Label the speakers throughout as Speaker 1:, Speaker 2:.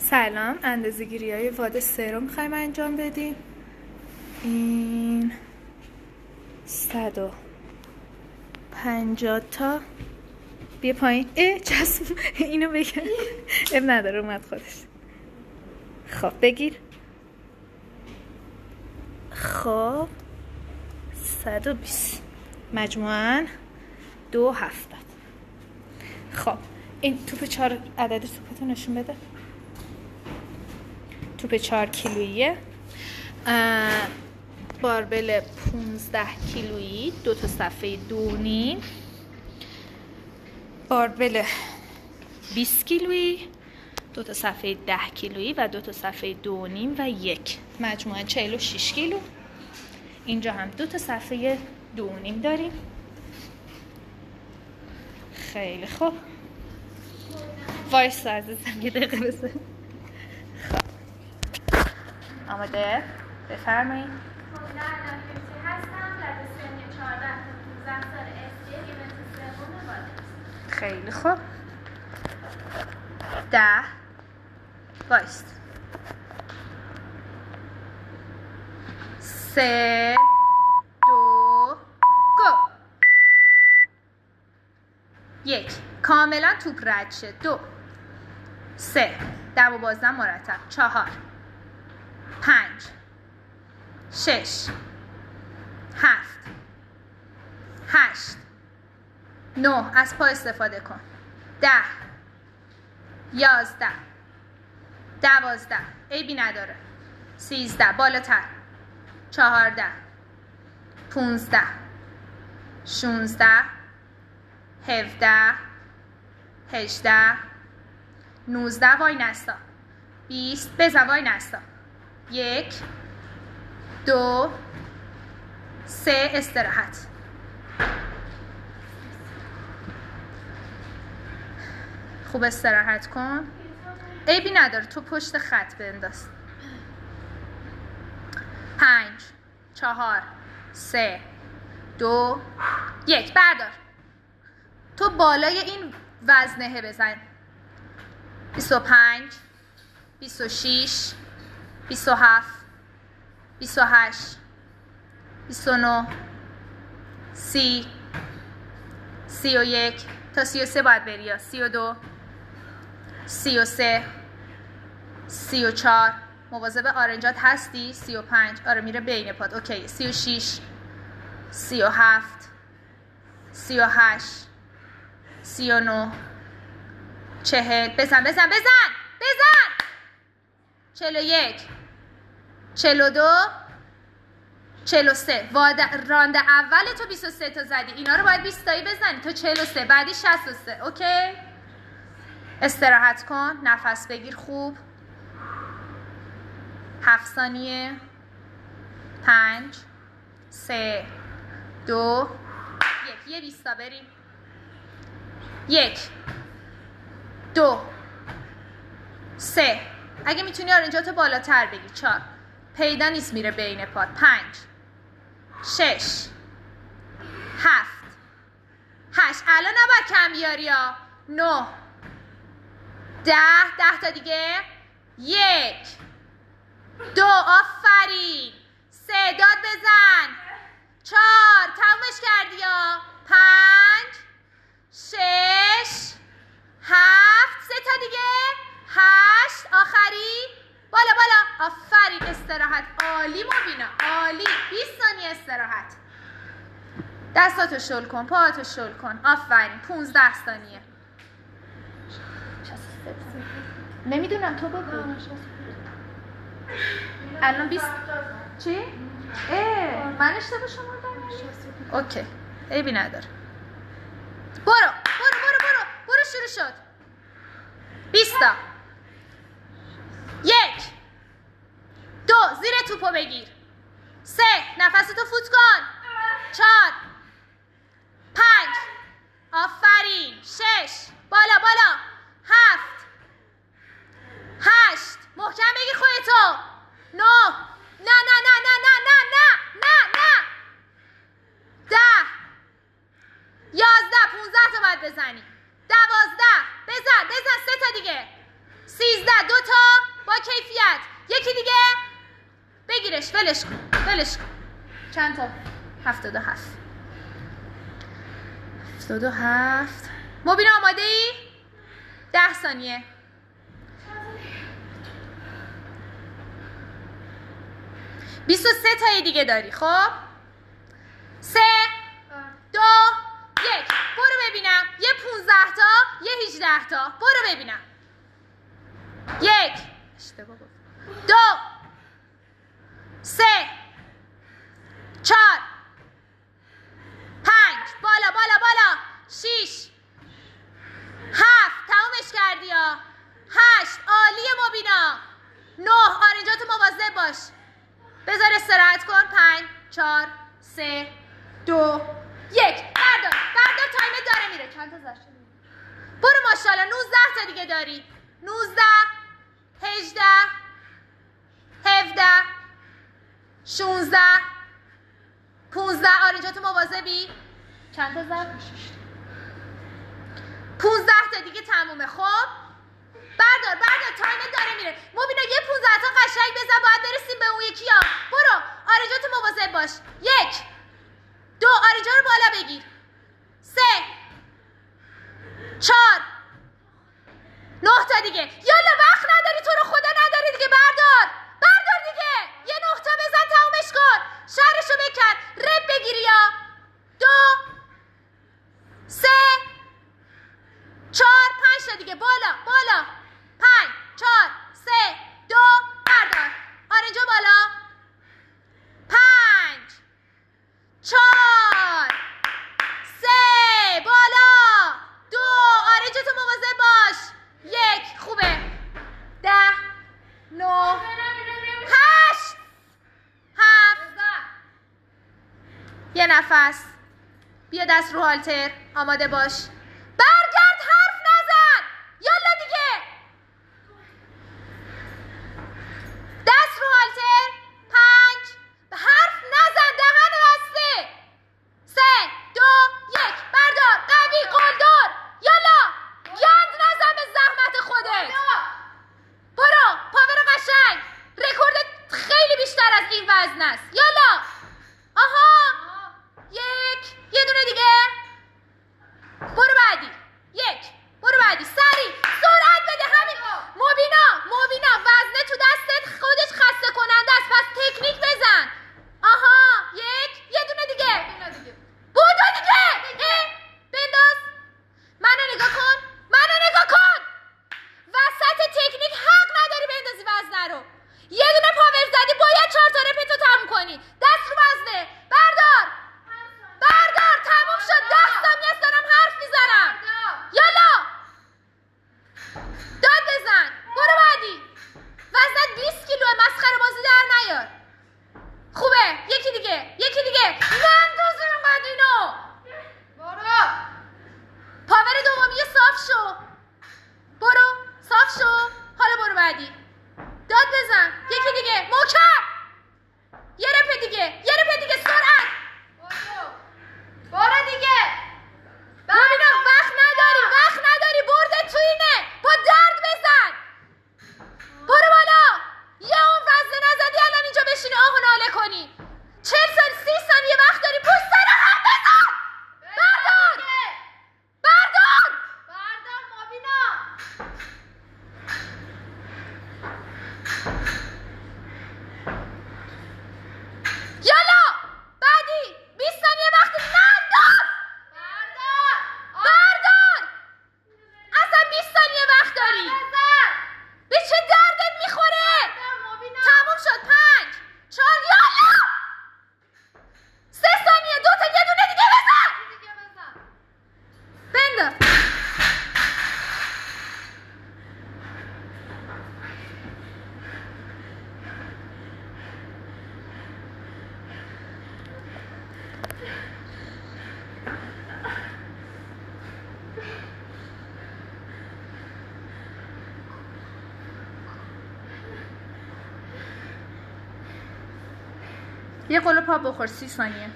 Speaker 1: سلام، اندازه‌گیری های واد 3 رو میخوایم انجام بدیم. این 150 تا. بیا پایین. چسب اینو بگم. اب نداره، اومد خودش. خب بگیر. خب 120 مجموعاً 270. خب این توپ 4 عدد توپتو نشون بده. توپ 4 کیلوییه. باربل 15 کیلویی، 2 تا صفحه 2.5. باربل 20 کیلویی، 2 تا صفحه 10 کیلویی و 2 تا صفحه 2.5 و 1. مجموعاً 46 کیلو. اینجا هم 2 تا صفحه 2.5 داریم. خیلی خوب. وایسا عزیزم، یه دقیقه بذار. خب آماده؟ بفرمایید.
Speaker 2: هستم در سن 14 تا 15 سال SG ایونت سوم واده.
Speaker 1: خیلی خوب. 10 وایست. 3 2 گو. 1 کاملا توپ رد شه. 2 3 10 و 12 مرتب. 4 5 6 7 8 9 از پا استفاده کن. 10 11 12 عیبی نداره. 13 بالاتر. 14 15 16 17 18 19 وای نستا. 20 بزن وای نستا. 1 2 3 استراحت. خوب استراحت کن. عیبی نداره، تو پشت خط بنداز. 5 4 3 2 1 بردار. تو بالای این وزنه بزن. 25 26 27 28 29 30 31 تا 33 باید بری. 32 33 34 مواظب آرنجات هستی. 35 آره میره بین پات. اوکی. 36 37 38 39 40 بزن 41 42 43 راند اول تو 23 تا زدی. اینا رو باید 20 تایی بزنی تا 43. بعدی 63. اوکی. استراحت کن. نفس بگیر خوب. 7 ثانیه. 5 3 2 1 یه 20 تا بریم. 1 2 3 اگه میتونی آرنجاتو بالاتر بگی. 4 پیدا نیست میره بین پات. 5 6 7 8 الان نباید کم بیاری ها. 9 10 تا دیگه. 1 2 آفرین. 3 داد بزن. 4 تمومش کردی ها. 5 6 7 3 تا دیگه. 8 آخری. بالا آفرین. استراحت. عالی مبینا، عالی. 20 ثانیه استراحت. دستاتو شل کن، پاهاتو شل کن. آفرین. 15 ثانیه. نمیدونم تو بگو. الان 20 چی؟ من اشتباه شمردم. اوکی عیبی نداره. برو شروع شد. 20 تا. 1 2 زیر توپو بگیر. 3 نفستو فوت کن. 4 5 آفرین. 6 بالا 7 8 محکم بگیر خودتو. 9 نه 10 11 15 تا باید بزنی. 12 بزن 3 تا دیگه. 13 13 2 تا با کیفیت. یکی دیگه بگیرش. ولش کن. چند تا؟ 77. 77. مبینا آماده ای؟ 10 ثانیه. 23 تای دیگه داری. خب 3 2 1 برو ببینم. یه 15 تا یه 18 تا. برو ببینم. 1 اشتباه گفتم. 2 3 4 5 بالا 6 7 تمومش کردی ها. 8 عالیه مبینا. 9 آرنجاتو مواظب باش. بذار استراحت کن. 5 4 3 2 1 بردار تایمت داره میره. چند تا زشت برو ماشاءالله. 19 تا دیگه داری. 19 18 17 16 15 آرنجاتو مواظبی. چند تا زد؟ 15 تا دیگه تمومه. خب بردار تایمت داره میره. مبینا یه 15 تا قشنگ بزن. باید برسیم به اون یکی ها. برو آرنجاتو مواظب باش. 1 2 آرنجا رو بالا بگیر. 3 4 9 تا دیگه. یالا وقت نداری. تو رو خدا نداری دیگه. بردار دیگه. یه 9 تا بزن تمومش کن. شهرشو بکن. رب بگیری یا 2 3 4 5 تا دیگه. بالا 5 4 3 2 بردار. آرنجا بالا. 5 4 3 بالا. 2 آرنجتو مواظب باش. 1 خوبه. 10 9 8 7 یه نفس. بیا دست رو هالتر. آماده باش. برگرد. حرف نزن. یالا دیگه. دست رو هالتر. 5 حرف نزن. دهن بسته. 3 2 1 بردار. قوی قلدر. یالا گند نزن به زحمت خودت. برو پاور قشنگ. رکوردت خیلی بیشتر از این وزن است. یالا. آها 1 یه دونه دیگه. برو بعدی. 1 برو بعدی. سریع سرعت بده. همین مبینا وزنه تو دستت خودش خسته کننده است. پس تکنیک بزن. آها 1 یه دونه دیگه. بودو دیگه. بنداز. منو نگاه کن. وسط تکنیک حق نداری بندازی وزنه رو. یه دونه پاور زدی باید 4 تا رپتو تموم کنی. دست رو وزنه. بردار تموم شد. 10 ثانیه است دارم حرف میزنم. یالا داد بزن. برو بعدی. وزنت 20 کیلوه. مسخره بازی در نیار. خوبه. یکی دیگه. ننداز اینقدر اینو. برو. پاور دومی صاف شو. حالا برو بعدی. داد بزن. یکی دیگه. محکم. یه رپ دیگه. سرعت. برو دیگه. مبینا وقت نداری. برده تو اینه. با درد بزن. برو بالا. یه اون وزنه نزدی الان اینجا بشینی آه و ناله کنی. 40 ثانیه 30 ثانیه وقت داری. پشت سر هم بزن. بردار مبینا. یالا بعدی. 20 ثانیه وقت. ننداز. بردار. اصلا 20 ثانیه وقت داری. به چه دردت میخوره؟ تموم شد. 5 4 یالا 3 ثانیه. 2 تا یه دونه دیگه بزن. بنداز. یه قلو پا بخور. 30 ثانیه.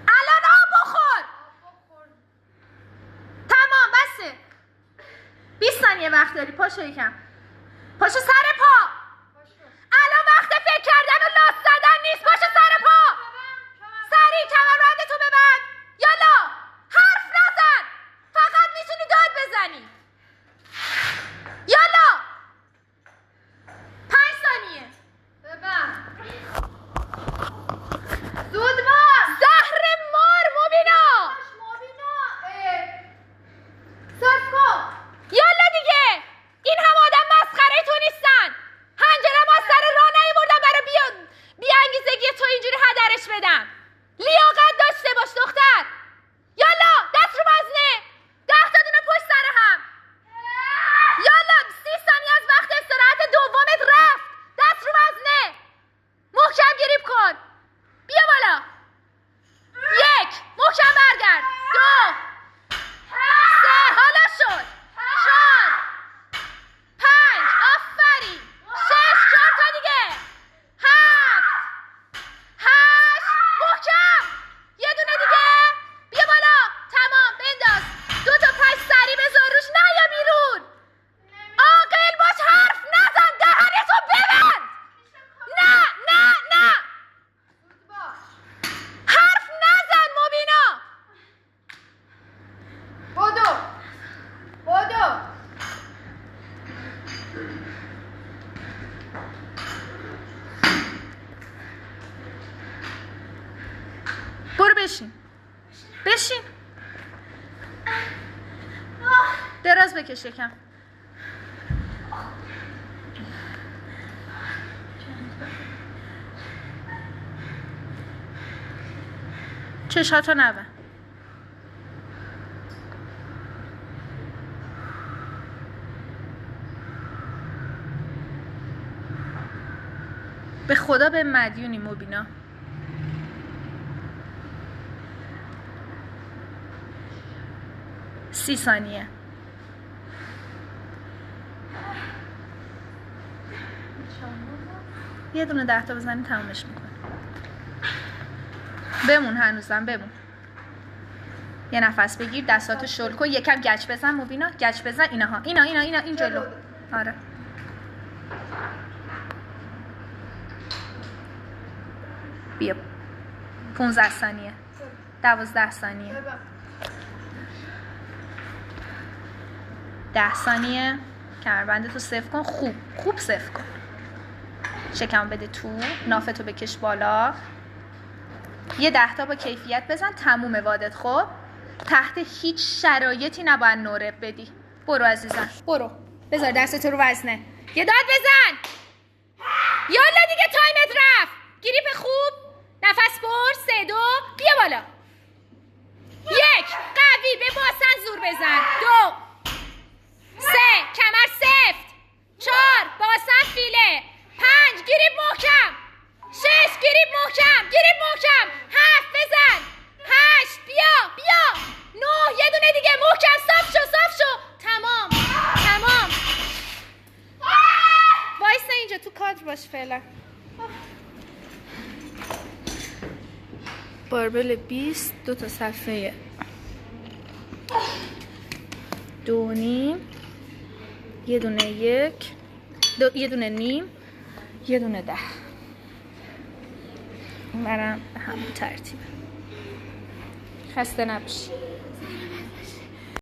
Speaker 1: الان آب بخور. 20 ثانیه وقت داری. پاشو یکم. پاشو سر پا. الان وقت فکر کردن و لاس زدن نیست. پاشو سر پا. سریع کمربندتو ببند. یالا حرف نزن. فقط میتونی داد بزنی. یالا 5 ثانیه.
Speaker 2: ببند. زود باش.
Speaker 1: زهر مار مبینا.
Speaker 2: صرف کن.
Speaker 1: یالا دیگه. این هم آدم مسخره تو نیستن. هنجره ما سر راه نیاوردم برای بی‌انگیزگی تو اینجوری هدرش بدم. لیاقت داشته باش دختر. یالا دست رو وزنه. 10 تا دونه پشت سر هم. یالا 30 ثانیه از وقت استراحت دومت رفت. دست رو وزنه. محکم گریپ کن. بیا بالا. 1 محکم برگرد. 2 3 حالا شد. 4 5 آفرین. 6 4 تا دیگه. 7 8 محکم. یه دونه دیگه. بیا بالا. تمام بنداز. 2 تا پش سری بذار روش. نیا بیرون. عاقل باش. حرف نزن. دهنتو ببند. نه نه نه.
Speaker 2: زود باش.
Speaker 1: حرف نزن مبینا.
Speaker 2: بدو. بدو.
Speaker 1: برو بشین. بشین. دراز بکش یکم. چشاتو نبند. به خدا به مدیونی مبینا. سی ثانیه. یه دونه 10 تا بزنی تمامش میکنه. بمون هنوزم بمون. یه نفس بگیر. دستاتو شل کن. یکم گچ بزن مبینا. گچ بزن. اینها اینا این جلو. آره بیا. 15 ثانیه. 12 ثانیه. 10 ثانیه. کمربندتو صفر کن. خوب صفر کن. شکم بده تو. نافتو بکش بالا. یه 10 تا با کیفیت بزن. تموم وادت. خب تحت هیچ شرایطی نباید نورب بدی. برو عزیزم برو. بذار دستت رو وزنه. یه داد بزن. یالا دیگه تایمت رفت. گریپ خوب. نفس بر. 3 2 بیا بالا. 1 قوی به باسن زور بزن. 2 3 کمر سفت. 4 باسن فیله. 5 گریپ محکم. 6 گریپ محکم. 7 بزن. 8 بیا. 9 یه دونه دیگه محکم. صاف شو. تمام. وایسا اینجا تو کادر باش فعلا. باربل 20 2 تا صفحه 2.5 یه دونه 1 یه دونه نیم یه دونه 10. اونورم به همون ترتیبه. خسته نباشی.